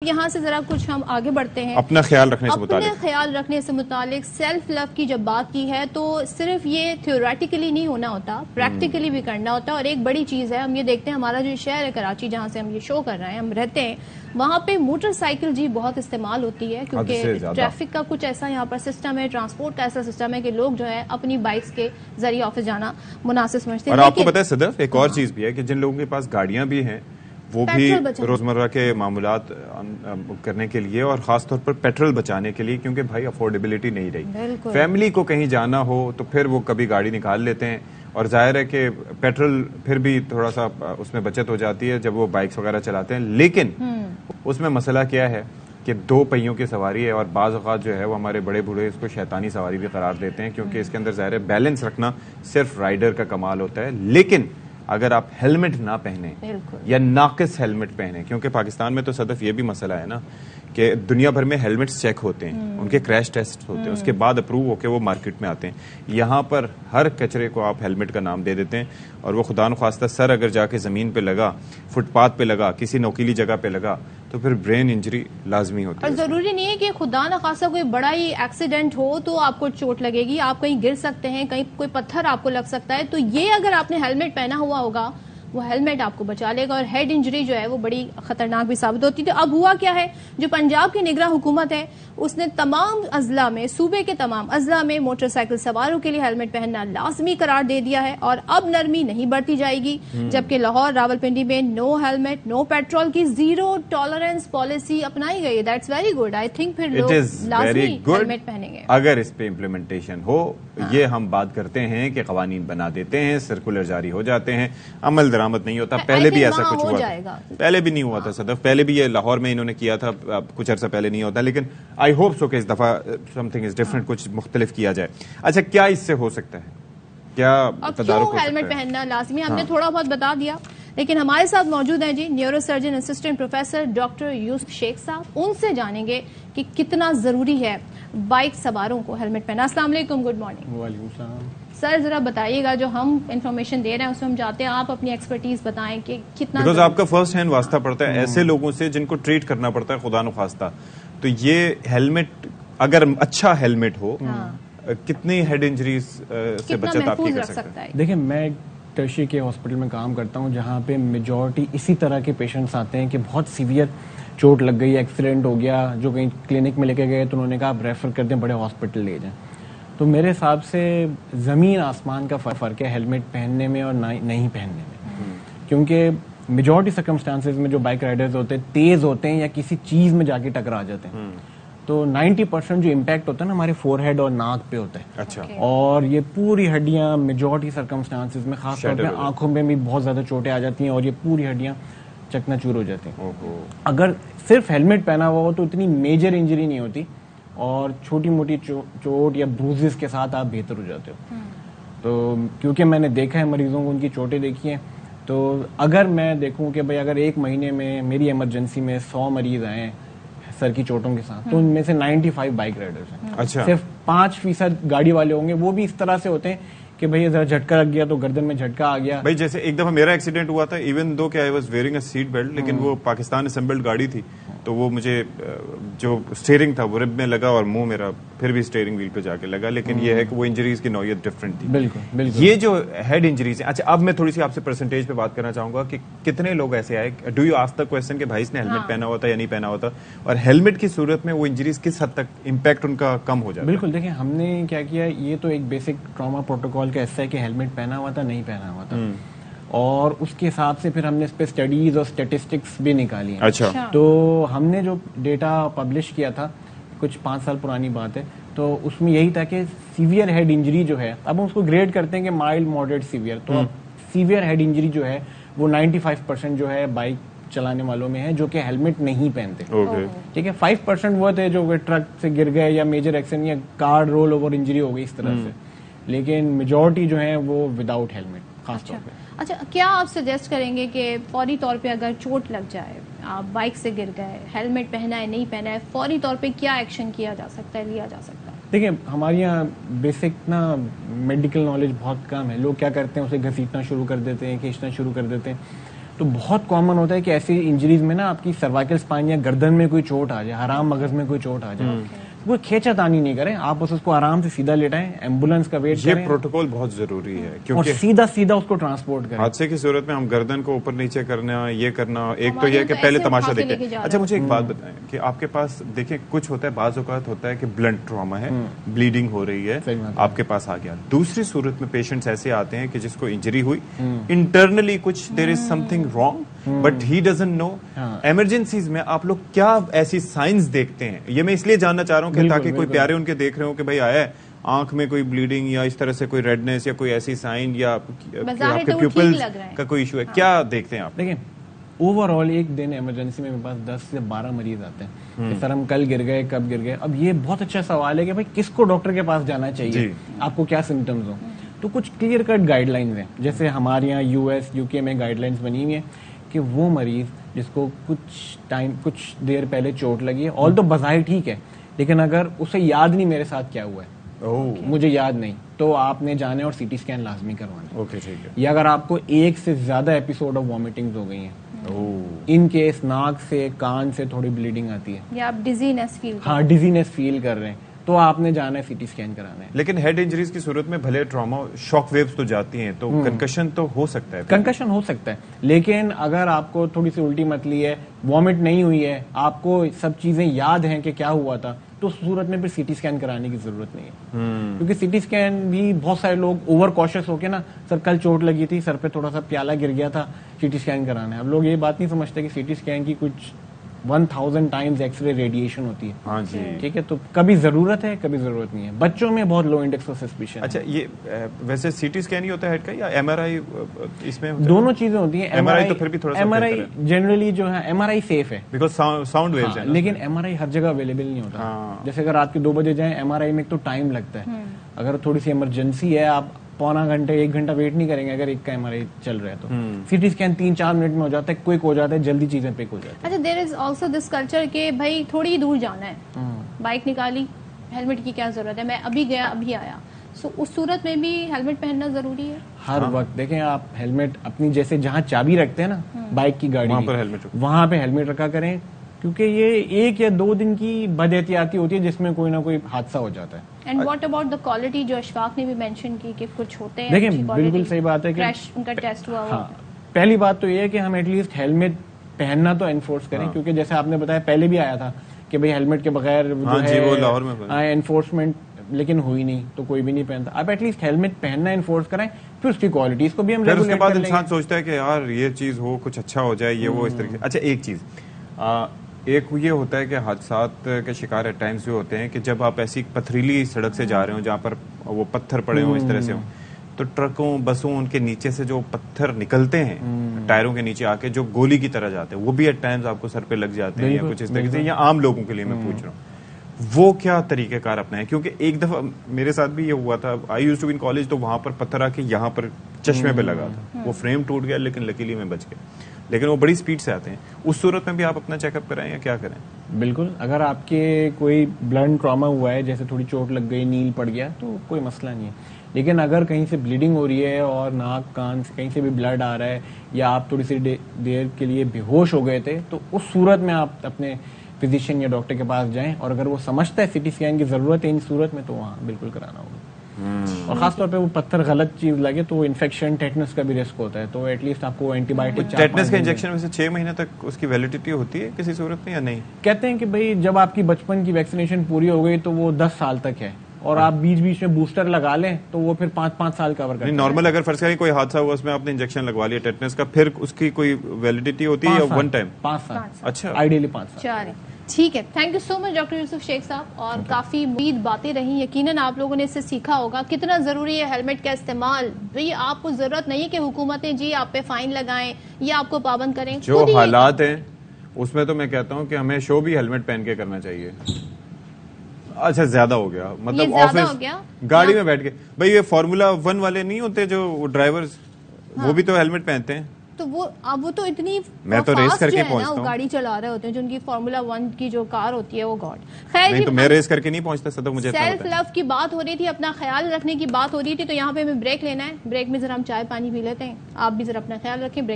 یہاں سے ذرا کچھ ہم آگے بڑھتے ہیں اپنا خیال رکھنے سے متعلق سیلف لو کی جب بات کی ہے تو صرف یہ تھیوریٹیکلی نہیں ہونا ہوتا، پریکٹیکلی بھی کرنا ہوتا ہے. اور ایک بڑی چیز ہے، ہم یہ دیکھتے ہیں ہمارا جو شہر ہے کراچی جہاں سے ہم یہ شو کر رہے ہیں، ہم رہتے ہیں وہاں پہ موٹر سائیکل بہت استعمال ہوتی ہے کیونکہ ٹریفک کا کچھ ایسا یہاں پر سسٹم ہے، ٹرانسپورٹ کا ایسا سسٹم ہے کہ لوگ جو ہے اپنی بائکس کے ذریعے آفس جانا مناسب سمجھتے ہیں. اور آپ کو پتہ ہے صدف، ایک اور چیز بھی ہے کہ جن لوگوں کے پاس گاڑیاں بھی ہیں وہ بھی روزمرہ کے معاملات کرنے کے لیے اور خاص طور پر پیٹرول بچانے کے لیے، کیونکہ بھائی افورڈیبلٹی نہیں رہی. فیملی کو کہیں جانا ہو تو پھر وہ کبھی گاڑی نکال لیتے ہیں اور ظاہر ہے کہ پیٹرول پھر بھی تھوڑا سا اس میں بچت ہو جاتی ہے جب وہ بائکس وغیرہ چلاتے ہیں. لیکن اس میں مسئلہ کیا ہے کہ دو پہیوں کی سواری ہے، اور بعض اوقات جو ہے وہ ہمارے بڑے بوڑھے اس کو شیطانی سواری بھی قرار دیتے ہیں، کیونکہ اس کے اندر ظاہر ہے بیلنس رکھنا صرف رائڈر کا کمال ہوتا ہے. لیکن اگر آپ ہیلمٹ نہ پہنیں یا ناقص ہیلمٹ پہنیں، کیونکہ پاکستان میں تو صدف یہ بھی مسئلہ ہے نا کہ دنیا بھر میں ہیلمٹس چیک ہوتے ہیں، ان کے کریش ٹیسٹ ہوتے ہیں، اس کے بعد اپروو ہو کے وہ مارکیٹ میں آتے ہیں. یہاں پر ہر کچرے کو آپ ہیلمٹ کا نام دے دیتے ہیں، اور وہ خدا نخواستہ سر اگر جا کے زمین پہ لگا، فٹ پاتھ پہ لگا، کسی نوکیلی جگہ پہ لگا تو پھر برین انجری لازمی ہوتی ہے. اور ضروری نہیں ہے کہ خدا نخواستہ کوئی بڑا ہی ایکسیڈنٹ ہو تو آپ کو چوٹ لگے گی، آپ کہیں گر سکتے ہیں، کہیں کوئی پتھر آپ کو لگ سکتا ہے. تو یہ اگر آپ نے ہیلمٹ پہنا ہوا ہوگا وہ ہیلمٹ آپ کو بچا لے گا، اور ہیڈ انجری جو ہے وہ بڑی خطرناک بھی ثابت ہوتی. تو اب ہوا کیا ہے، جو پنجاب کی نگراں حکومت ہے اس نے تمام اضلاع میں، صوبے کے تمام اضلاع میں موٹر سائیکل سواروں کے لیے ہیلمٹ پہننا لازمی قرار دے دیا ہے، اور اب نرمی نہیں برتی جائے گی. جبکہ لاہور، راولپنڈی میں نو ہیلمٹ نو پیٹرول کی زیرو ٹالرنس پالیسی اپنائی گئی ہے. That's very good. I think پھر لوگ لازمی ہیلمٹ پہنیں گے اگر اس پہ امپلیمنٹیشن ہو. یہ ہم بات کرتے ہیں کہ قوانین بنا دیتے ہیں، سرکولر جاری ہو جاتے ہیں، عمل درآمد نہیں ہوتا. پہلے بھی ایسا کچھ ہوا تھا، پہلے بھی نہیں ہوا تھا صدف، پہلے بھی یہ لاہور میں انہوں نے کیا تھا کچھ عرصہ پہلے نہیں ہوتا. لیکن آئی ہوپ سو کہ اس دفعہ سم تھنگ از ڈفرنٹ، کچھ مختلف کیا جائے. اچھا، کیا اس سے ہو سکتا ہے، کیا تدارک ہو سکتا ہے؟ ہیلمٹ پہننا لازمی، ہم نے تھوڑا بہت بتا دیا. لیکن ہمارے ساتھ موجود ہیں جی neurosurgeon assistant professor doctor Yusuf Sheikh صاحب. ان سے جانیں گے کہ کتنا ضروری ہے بائک سواروں کو ہیلمٹ پہننا. السلام علیکم، گڈ مارننگ. وعلیکم السلام. سر ذرا بتائیے گا، جو ہم انفارمیشن دے رہے ہیں اس میں ہم چاہتے ہیں آپ اپنی ایکسپرٹیز بتائیں کہ کتنا، بیکاز آپ کا فرسٹ ہینڈ واسطہ پڑتا ہے ایسے لوگوں سے جن کو ٹریٹ کرنا پڑتا ہے خدا نخواستہ. تو یہ ہیلمٹ اگر اچھا ہیلمٹ ہو کتنی ہیڈ انجریز سے بچت آپ کی کر سکتا ہے؟ دیکھیں، میں ٹرشی کے ہاسپٹل میں کام کرتا ہوں جہاں پہ میجورٹی اسی طرح کے پیشنٹس آتے ہیں کہ بہت سیویئر چوٹ لگ گئی، ایکسیڈنٹ ہو گیا، جو کہیں کلینک میں لے کے گئے تو انہوں نے کہا آپ ریفر کر دیں، بڑے ہاسپٹل لے جائیں. تو میرے حساب سے زمین آسمان کا فرق ہے ہیلمٹ پہننے میں اور نہیں پہننے میں. کیونکہ میجورٹی سرکمسٹانسز میں جو بائک رائڈرز ہوتے ہیں تیز ہوتے ہیں یا کسی چیز میں جا کے ٹکرا جاتے ہیں. تو 90% جو امپیکٹ ہوتا ہے نا ہمارے فور ہیڈ اور ناک پہ ہوتا ہے. اچھا. اور یہ پوری ہڈیاں میجورٹی سرکمسٹانسز میں، خاص طور پہ آنکھوں میں بھی بہت زیادہ چوٹیں آ جاتی ہیں اور یہ پوری ہڈیاں چکنا چور ہو جاتی ہیں. اگر صرف ہیلمٹ پہنا ہوا ہو تو اتنی میجر انجری نہیں ہوتی اور چھوٹی موٹی چوٹ یا بروزز کے ساتھ آپ بہتر ہو جاتے ہو. تو کیونکہ میں نے دیکھا ہے مریضوں کو، ان کی چوٹیں دیکھی ہیں، تو اگر میں دیکھوں کہ بھائی اگر ایک مہینے میں میری ایمرجنسی میں 100 مریض آئے سر کی چوٹوں کے ساتھ تو ان میں سے 95 بائک رائڈرز ہیں. اچھا. صرف 5% گاڑی والے ہوں گے، وہ بھی اس طرح سے ہوتے ہیں کہ بھئی ذرا جھٹکا لگ گیا تو گردن میں جھٹکا آ گیا. بھائی جیسے ایک دفعہ میرا ایکسیڈنٹ ہوا تھا، ایون دو کہ I was wearing a seat belt, لیکن وہ پاکستان اسمبلڈ گاڑی تھی تو وہ مجھے جو اسٹیئرنگ تھا وہ رب میں لگا اور منہ میرا پھر بھی اسٹیئرنگ ویل پہ جا کے لگا. لیکن یہ ہے کہ وہ انجریز کی نوعیت ڈفرینٹ تھی. بالکل. یہ جو ہیڈ انجریز ہیں، اچھا اب میں تھوڑی سی آپ سے پرسنٹیج پہ بات کرنا چاہوں گا کہ کتنے لوگ ایسے آئے، do you ask the question کہ بھائی اس نے ہیلمٹ پہنا ہوا تھا یا نہیں پہنا ہوا تھا، اور ہیلمٹ کی صورت میں وہ انجریز کس حد تک امپیکٹ ان کا کم ہو جاتا ہے؟ بالکل. دیکھیں ہم نے کیا کیا، یہ تو ایک بیسک ٹراما پروٹوکول کا حصہ ہے کہ ہیلمٹ پہنا ہوا تھا نہیں پہنا ہوا تھا، اور اس کے حساب سے پھر ہم نے اس پہ اسٹڈیز اور اسٹیٹسٹکس بھی نکالی ہیں. اچھا. تو ہم نے جو ڈیٹا پبلش کیا تھا کچھ 5 سال پرانی بات ہے، تو اس میں یہی تھا کہ سیویئر ہیڈ انجری جو ہے، اب ہم اس کو گریڈ کرتے ہیں کہ مائلڈ، ماڈریٹ، سیویئر. تو سیویئر ہیڈ انجری جو ہے وہ 95% جو ہے بائک چلانے والوں میں ہے جو کہ ہیلمٹ نہیں پہنتے. ٹھیک ہے. 5% وہ تھے جو ٹرک سے گر گئے یا میجر ایکسیڈنٹ یا کار رول اوور انجری ہو گئی اس طرح سے، لیکن میجورٹی جو ہے وہ وداؤٹ ہیلمٹ خاص طور پہ. اچھا، کیا آپ سجیسٹ کریں گے کہ فوری طور پہ اگر چوٹ لگ جائے، آپ بائک سے گر گئے، ہیلمٹ پہنا ہے نہیں پہنا ہے، فوری طور پہ کیا ایکشن کیا جا سکتا ہے، لیا جا سکتا ہے؟ دیکھیں ہمارے یہاں بیسک نا میڈیکل نالج بہت کم ہے. لوگ کیا کرتے ہیں، اسے گھسیٹنا شروع کر دیتے ہیں، کھینچنا شروع کر دیتے ہیں. تو بہت کامن ہوتا ہے کہ ایسی انجریز میں نا آپ کی سروائکل اسپائن یا گردن میں کوئی چوٹ آ جائے, حرام مغز میں کوئی چوٹ آ جائے, وہ کھینچا تانی نہیں کریں, آپ اس کو آرام سے سیدھا لیٹائیں, ایمبولینس کا ویٹ کریں. یہ پروٹوکول بہت ضروری ہے اور کیونکہ سیدھا اس کو ٹرانسپورٹ کریں. حادثے کی صورت میں ہم گردن کو اوپر نیچے کرنا, یہ کرنا, ایک تو یہ کہ پہلے تماشا دیکھیں. اچھا مجھے ایک بات بتائیں کہ آپ کے پاس دیکھیں کچھ ہوتا ہے, بعض اوقات ہوتا ہے کہ بلنٹ ٹراما ہے, بلیڈنگ ہو رہی ہے, آپ کے پاس آ گیا. دوسری صورت میں پیشنٹس ایسے آتے ہیں کہ جس کو انجری ہوئی, انٹرنلی کچھ دیر is something wrong but he doesn't know. Emergencies میں آپ لوگ کیا ایسی سائنس دیکھتے ہیں؟ یہ میں اس لیے جاننا چاہ رہا ہوں کہ تاکہ کوئی پیارے ان کے دیکھ رہے ہو کہ بھائی آیا ہے آنکھ میں کوئی بلیڈنگ یا اس طرح سے کوئی ریڈنس یا کوئی ایسی سائن یا آپ کے پیپلز کا کوئی ایشو ہے, کیا دیکھتے ہیں آپ؟ دیکھیں اوور آل ایک دن ایمرجنسی میں میرے پاس 10 سے 12 مریض آتے ہیں کہ سر ہم کل گر گئے, کب گر گئے. اب یہ بہت اچھا سوال ہے کہ بھائی کس کو ڈاکٹر کے پاس جانا چاہیے, آپ کو کیا سمٹمز ہوں. تو کچھ کلیئر کٹ گائیڈ لائنز ہیں, جیسے ہمارے یہاں US UK میں گائیڈ لائنز بنی ہوئی ہیں کہ وہ مریض جس کو کچھ دیر پہلے چوٹ لگی ہے, آل تو بظاہر ٹھیک ہے, لیکن اگر اسے یاد نہیں میرے ساتھ کیا ہوا ہے, مجھے یاد نہیں, تو آپ نے جانے اور CT اسکین لازمی کروانا. یا اگر آپ کو ایک سے زیادہ ایپیسوڈ آف وامٹنگ ہو گئی ہیں, ان کیس ناک سے کان سے تھوڑی بلیڈنگ آتی ہے, یا آپ ڈیزینس فیل کر رہے ہیں, تو آپ نے جانا ہے CT اسکین کرانا ہے. لیکن ہیڈ انجریز کی صورت میں بھلے ٹراما شاک ویوز تو جاتی ہیں, تو کنکشن تو ہو سکتا ہے, کنکشن ہو سکتا ہے, لیکن اگر آپ کو تھوڑی سی الٹی متلی ہے, وامٹ نہیں ہوئی ہے, آپ کو سب چیزیں یاد ہیں کہ کیا ہوا تھا, تو اس صورت میں پھر CT اسکین کرانے کی ضرورت نہیں ہے. کیونکہ CT اسکین بھی بہت سارے لوگ اوور کاشس ہو کے نا, سر کل چوٹ لگی تھی, سر پہ تھوڑا سا پیالہ گر گیا تھا, CT اسکین کرانا ہے. اب لوگ یہ بات نہیں سمجھتے کہ CT اسکین کی کچھ 1000 ٹائمز ایکس رے ریڈیشن ہوتی ہے. ہاں جی ٹھیک ہے, تو کبھی ضرورت ہے کبھی ضرورت نہیں ہے. بچوں میں بہت لو انڈیکس آف سسپیشن. اچھا یہ ویسے CT اسکین ہی ہوتا ہے ہیڈ کا یا MRI اس میں؟ دونوں چیزیں ہوتی ہیں. MRI تو پھر بھی تھوڑا سا MRI جنرلی جو ہے MRI سیف ہے بیکاز ساؤنڈ ویوز ہیں, لیکن MRI ہر جگہ اویلیبل نہیں ہوتا. جیسے اگر رات کے 2 بجے جائیں MRI میں تو ٹائم لگتا ہے. اگر تھوڑی سی ایمرجنسی ہے, آپ پونا گھنٹے 1 گھنٹہ ویٹ نہیں کریں گے اگر ایک کا MRI چل رہا ہے تو. CT اسکین 3-4 منٹ میں ہو جاتا ہے, کوئک ہو جاتا ہے, جلدی چیزیں پک ہو جاتی ہیں. اچھا دیر از آلسو دس کلچر کہ بھائی تھوڑی دور جانا ہے, بائک نکالی, ہیلمٹ کی کیا ضرورت ہے, میں ابھی گیا ابھی آیا, سو اس صورت میں بھی ہیلمٹ پہننا ضروری ہے ہر وقت. دیکھیں آپ ہیلمٹ اپنی جیسے جہاں چابی رکھتے ہیں نا بائک کی گاڑی, وہاں پہ ہیلمٹ رکھا کریں, کیونکہ یہ 1 یا 2 دن کی بد احتیاطی ہوتی ہے جس میں کوئی نہ کوئی حادثہ ہو جاتا ہے. And what about the quality, جو اشفاق نے بھی مینشن کی کہ کچھ ہوتے ہیں, دیکھیں بالکل صحیح بات ہے کہ ان کا ٹیسٹ ہوا. ہاں, پہلی بات تو یہ ہے کہ ہم ایٹ لیسٹ ہیلمٹ پہننا تو انفورس کریں, کیونکہ جیسے آپ نے بتایا پہلے بھی آیا تھا کہ بھئی ہیلمٹ کے بغیر جو ہے انفورسمنٹ, لیکن ہوئی نہیں تو کوئی بھی نہیں پہنتا. آپ ایٹ لیسٹ ہیلمٹ پہننا انفورس کریں, پھر اس کی کوالٹی اس کو بھی ہم ریگولیٹ کریں. اس کے بعد انسان سوچتا ہے کہ یار یہ چیز ہو, کچھ اچھا ہو جائے, یہ وہ اس طریقے سے. اچھا ایک چیز, ایک یہ ہوتا ہے کہ حادثات کے شکار ایٹ ٹائمز بھی ہوتے ہیں کہ جب آپ ایسی پتھریلی سڑک سے جا رہے ہوں جہاں پر وہ پتھر پڑے ہوں اس طرح سے ہوں, تو ٹرکوں بسوں ان کے نیچے سے جو پتھر نکلتے ہیں ٹائروں کے نیچے آ کے جو گولی کی طرح جاتے ہیں, وہ بھی ایٹ ٹائمز آپ کو سر پہ لگ جاتے ہیں یا کچھ اس طریقے سے, یا عام لوگوں کے لیے میں پوچھ رہا ہوں وہ کیا طریقہ کار اپنا ہے؟ کیونکہ ایک دفعہ میرے ساتھ بھی یہ ہوا تھا, I used to be in college, تو وہاں پر پتھر آ کے یہاں پر چشمے پہ لگا تھا, وہ فریم ٹوٹ گیا لیکن لکیلی میں بچ گیا, لیکن وہ بڑی سپیڈ سے آتے ہیں. اس صورت میں بھی آپ اپنا چیک اپ کرائیں یا کیا کریں؟ بالکل, اگر آپ کے کوئی بلنٹ ٹراما ہوا ہے, جیسے تھوڑی چوٹ لگ گئی, نیل پڑ گیا, تو کوئی مسئلہ نہیں ہے. لیکن اگر کہیں سے بلیڈنگ ہو رہی ہے اور ناک کان سے کہیں سے بھی بلڈ آ رہا ہے, یا آپ تھوڑی سی دیر کے لیے بے ہوش ہو گئے تھے, تو اس صورت میں آپ اپنے فزیشین یا ڈاکٹر کے پاس جائیں, اور اگر وہ سمجھتا ہے CT اسکین کی ضرورت ہے ان صورت میں, تو وہاں بالکل کرانا ہوگا. اور خاص طور پہ وہ پتھر غلط چیز لگے تو انفیکشن ٹیٹنس کا بھی رسک ہوتا ہے, تو ایٹ لیسٹ آپ کو اینٹی بائیوٹک. ٹیٹنس کا انجیکشن ویسے 6 مہینے تک اس کی ویلیڈیٹی ہوتی ہے کسی صورت میں یا نہیں؟ کہتے ہیں کہ بھئی جب آپ کی بچپن کی ویکسینیشن پوری ہو گئی تو وہ 10 سال تک ہے, اور آپ بیچ میں بوسٹر لگا لیں تو وہ پھر 5 سال کور کرتے ہیں. نارمل اگر فرض کریں کوئی حادثہ ہوا, اس میں آپ نے انجیکشن لگوا لیا ٹیٹنس کا, پھر اس کی کوئی ویلیڈیٹی ہوتی ہے یا ون ٹائم؟ 5 سال. اچھا, آئیڈیلی 5 سال. ٹھیک ہے, thank you so much doctor Yusuf Sheikh صاحب, اور کافی مفید باتیں رہی. یقیناً آپ لوگوں نے اس سے سیکھا ہوگا کتنا ضروری ہے ہیلمٹ کا استعمال. بھئی آپ کو ضرورت نہیں ہے کہ حکومتیں جی آپ پہ فائن لگائیں یا آپ کو پابند کریں. جو حالات ہیں اس میں تو میں کہتا ہوں کہ ہمیں شو بھی ہیلمٹ پہن کے کرنا چاہیے. اچھا زیادہ ہو گیا, مطلب آفس گاڑی میں بیٹھ کے, بھئی یہ فارمولا 1 والے نہیں ہوتے جو ڈرائیورز, وہ بھی تو ہیلمٹ پہنتے ہیں. تو وہ اتنی میں تو ریس کر کے پہنچتا ہوں, گاڑی چلا رہے ہوتے ہیں جو ان کی فارمولا 1 کی جو کار ہوتی ہے وہ گاڈ. خیر نہیں تو میں ریس کر کے نہیں پہنچتا سدا, مجھے سیلف لو کی بات ہو رہی تھی, اپنا خیال رکھنے کی بات ہو رہی تھی, تو یہاں پہ ہمیں بریک لینا ہے. بریک میں ذرا ہم چائے پانی پی لیتے ہیں, آپ بھی ذرا اپنا خیال رکھیں. بریک